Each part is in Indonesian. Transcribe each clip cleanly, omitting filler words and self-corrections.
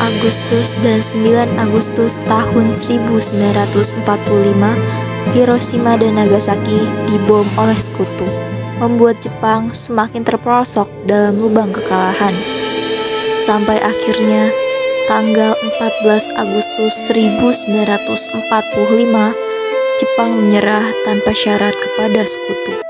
Agustus dan 9 Agustus tahun 1945, Hiroshima dan Nagasaki dibom oleh sekutu, membuat Jepang semakin terperosok dalam lubang kekalahan. Sampai akhirnya, tanggal 14 Agustus 1945, Jepang menyerah tanpa syarat kepada sekutu.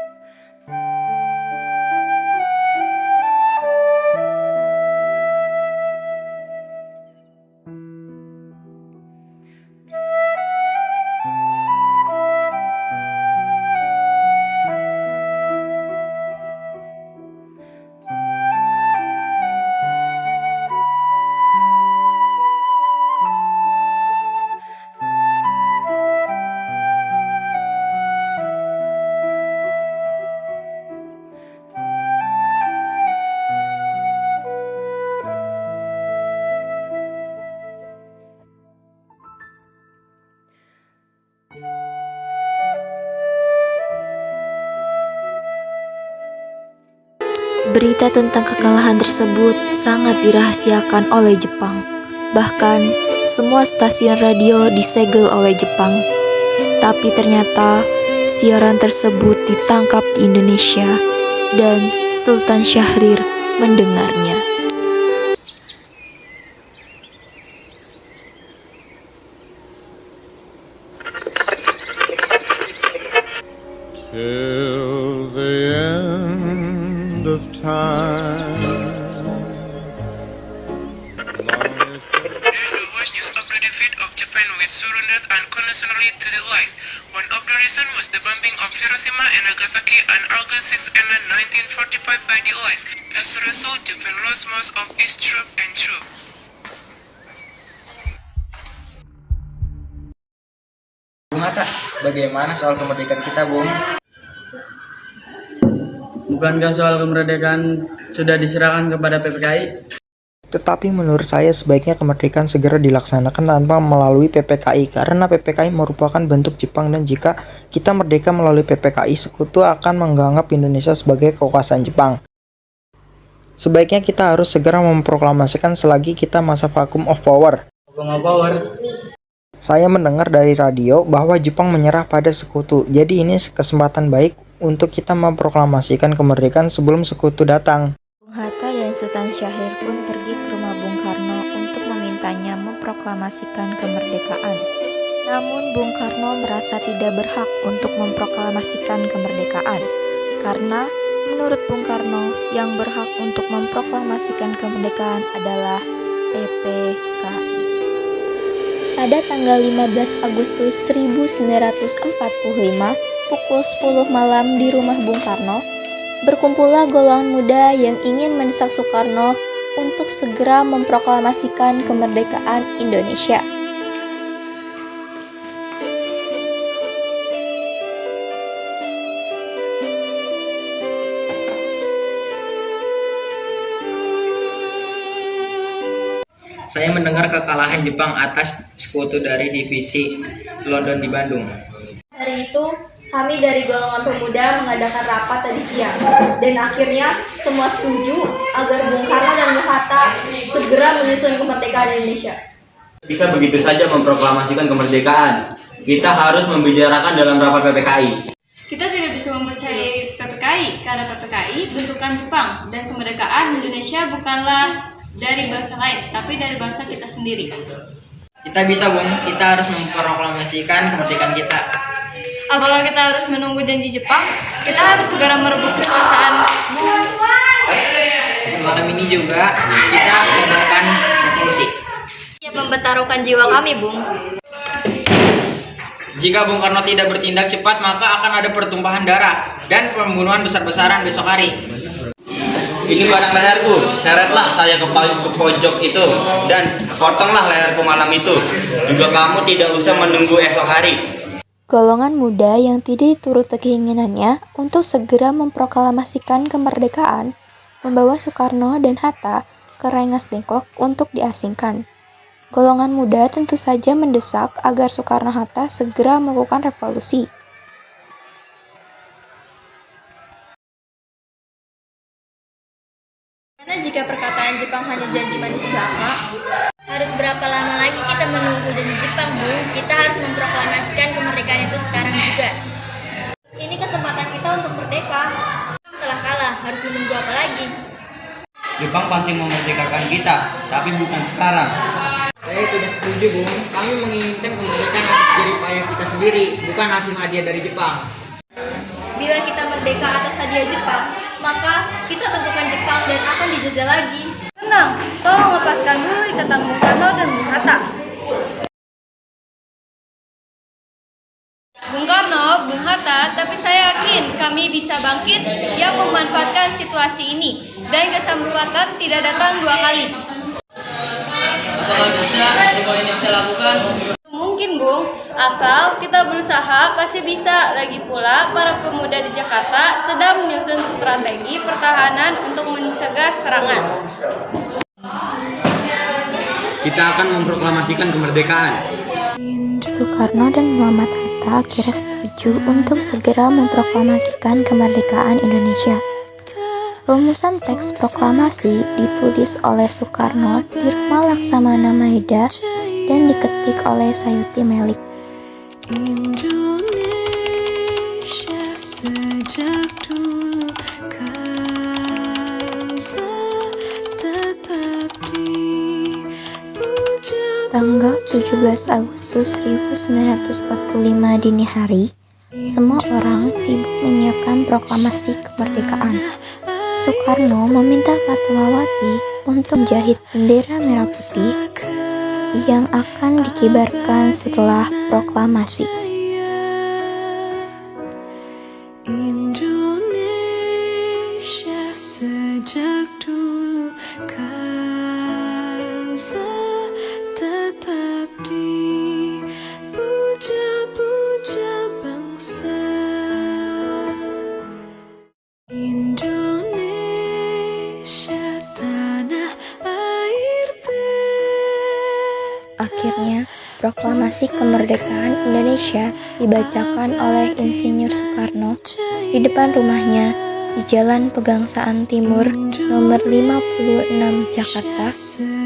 Berita tentang kekalahan tersebut sangat dirahasiakan oleh Jepang. Bahkan, semua stasiun radio disegel oleh Jepang. Tapi ternyata, siaran tersebut ditangkap di Indonesia dan Sultan Syahrir mendengarnya. Till the end of time. The worst news of the defeat of Japan was surrendered unconditionally to the Allies. One of the reasons was the bombing of Hiroshima and Nagasaki on August 6 and 1945 by the Allies. As a result, Japan lost most of its troops and troops. Bung Hatta, bagaimana soal kemerdekaan kita, Bung? Bukankah soal kemerdekaan sudah diserahkan kepada PPKI? Tetapi menurut saya sebaiknya kemerdekaan segera dilaksanakan tanpa melalui PPKI, karena PPKI merupakan bentuk Jepang dan jika kita merdeka melalui PPKI, sekutu akan menganggap Indonesia sebagai kekuasaan Jepang. Sebaiknya kita harus segera memproklamasikan selagi kita masa vacuum of power. Vacuum of power? Saya mendengar dari radio bahwa Jepang menyerah pada sekutu, jadi ini kesempatan baik untuk kita memproklamasikan kemerdekaan sebelum sekutu datang. Bung Hatta dan Sultan Syahrir pun pergi ke rumah Bung Karno untuk memintanya memproklamasikan kemerdekaan. Namun Bung Karno merasa tidak berhak untuk memproklamasikan kemerdekaan, karena menurut Bung Karno yang berhak untuk memproklamasikan kemerdekaan adalah PPKI. Pada tanggal 15 Agustus 1945, pukul 10 malam di rumah Bung Karno, berkumpullah golongan muda yang ingin mendesak Soekarno untuk segera memproklamasikan kemerdekaan Indonesia. Saya mendengar kekalahan Jepang atas sekutu dari divisi London di Bandung. Hari itu, kami dari golongan pemuda mengadakan rapat tadi siang, dan akhirnya semua setuju agar Bung Karno dan Bung Hatta segera menyusun kemerdekaan Indonesia. Bisa begitu saja memproklamasikan kemerdekaan. Kita harus membicarakan dalam rapat PPKI. Kita tidak bisa mempercayai PPKI karena PPKI bentukan Jepang dan kemerdekaan Indonesia bukanlah dari bangsa lain, tapi dari bangsa kita sendiri. Kita bisa, Bung. Kita harus memproklamasikan kemerdekaan kita. Apakah kita harus menunggu janji Jepang? Kita harus segera merebut kekuasaan. Malam ini juga kita mengabarkan revolusi. Siap mempertaruhkan jiwa kami, Bung. Jika Bung Karno tidak bertindak cepat, maka akan ada pertumpahan darah dan pembunuhan besar-besaran besok hari. Ini barang leherku, seretlah saya ke pojok itu dan potonglah leherku malam itu. Juga kamu tidak usah menunggu esok hari. Golongan muda yang tidak dituruti keinginannya untuk segera memproklamasikan kemerdekaan membawa Soekarno dan Hatta ke Rengas Dengklok untuk diasingkan. Golongan muda tentu saja mendesak agar Soekarno-Hatta segera melakukan revolusi. Karena jika perkataan Jepang hanya janji manis belaka, Harus berapa lama lagi kita menunggu dari Jepang, Bu? Kita harus memproklamasikan kemerdekaan itu sekarang juga. Ini kesempatan kita untuk merdeka. Telah kalah, harus menunggu apa lagi? Jepang pasti memerdekakan kita, tapi bukan sekarang. Saya tidak setuju, Bung. Kami menginginkan kemerdekaan atas jerih payah kita sendiri, bukan hasil hadiah dari Jepang. Bila kita merdeka atas hadiah Jepang, maka kita tentukan Jepang dan akan dijajah lagi. Tenang, tolong lepaskan dulu ikatan Bung Karno dan Bung Hatta. Bung Karno, Bung Hatta, tapi saya yakin kami bisa bangkit yang memanfaatkan situasi ini dan kesempatan tidak datang dua kali. Apakah bisa semua ini kita lakukan? Mungkin, Bung, asal kita berusaha pasti bisa. Lagi pula para pemuda di Jakarta sedang menyusun strategi pertahanan untuk mencegah serangan. Kita akan memproklamasikan kemerdekaan. Soekarno dan Muhammad Hatta akhirnya setuju untuk segera memproklamasikan kemerdekaan Indonesia. Rumusan teks proklamasi ditulis oleh Soekarno di Rumah Laksamana Maeda dan diketik oleh Sayuti Melik. Indonesia sejak dulu kala tetap dipuja. Tanggal 17 Agustus 1945 dini hari, semua orang sibuk menyiapkan proklamasi kemerdekaan. Soekarno meminta Fatmawati untuk menjahit bendera merah putih yang akan dikibarkan setelah proklamasi. Indonesia sejak dulu kala tetap dipuja-puja bangsa Indonesia tanah air Akhirnya, proklamasi kemerdekaan Indonesia dibacakan oleh Insinyur Soekarno di depan rumahnya di Jalan Pegangsaan Timur nomor 56 Jakarta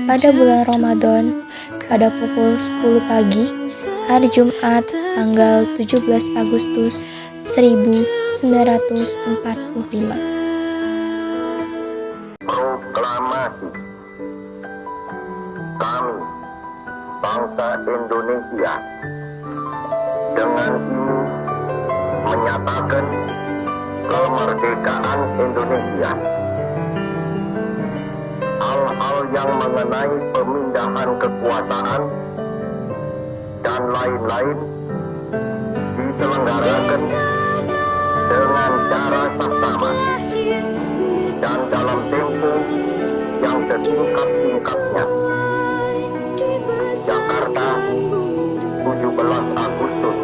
pada bulan Ramadan pada pukul 10 pagi hari Jumat tanggal 17 Agustus 1945. Proklamasi. Kami, bangsa Indonesia, dengan ini menyatakan kemerdekaan Indonesia. Hal-hal yang mengenai pemindahan kekuasaan dan lain-lain diselenggarakan dengan cara saksama dan dalam tempo yang sesingkat-singkatnya. Jakarta, 17 Agustus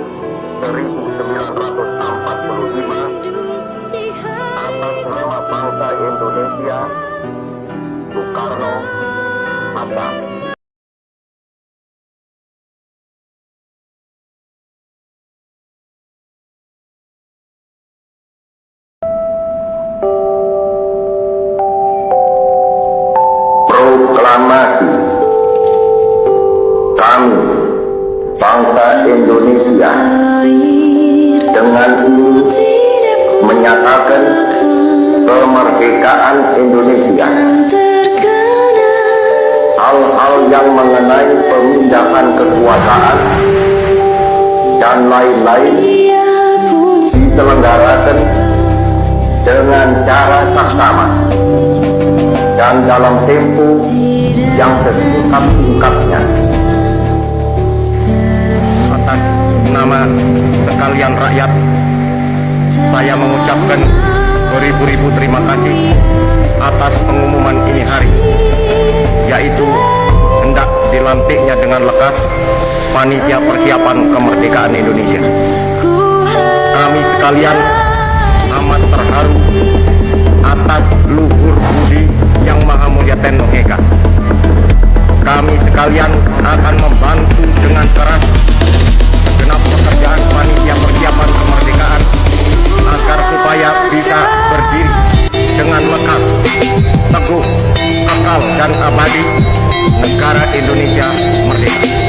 1945. Atas nama bangsa Indonesia, Soekarno Hatta. Proklamasi. Kami, bangsa Indonesia, dengan ini menyatakan kemerdekaan Indonesia. Hal-hal yang mengenai pemindahan kekuasaan dan lain-lain diselenggarakan dengan cara saksama dan dalam tempo yang sesingkat-singkatnya. Atas nama sekalian rakyat, saya mengucapkan beribu-ribu terima kasih atas pengumuman ini hari, yaitu hendak dilantiknya dengan lekas Panitia Persiapan Kemerdekaan Indonesia. Kami sekalian amat terharu atas luhur budi yang maha mulia Teno Eka. Kami sekalian akan membantu dengan keras segenap pekerjaan Panitia Persiapan Kemerdekaan agar supaya bisa berdiri dengan lekat, teguh, kekal dan abadi negara Indonesia merdeka.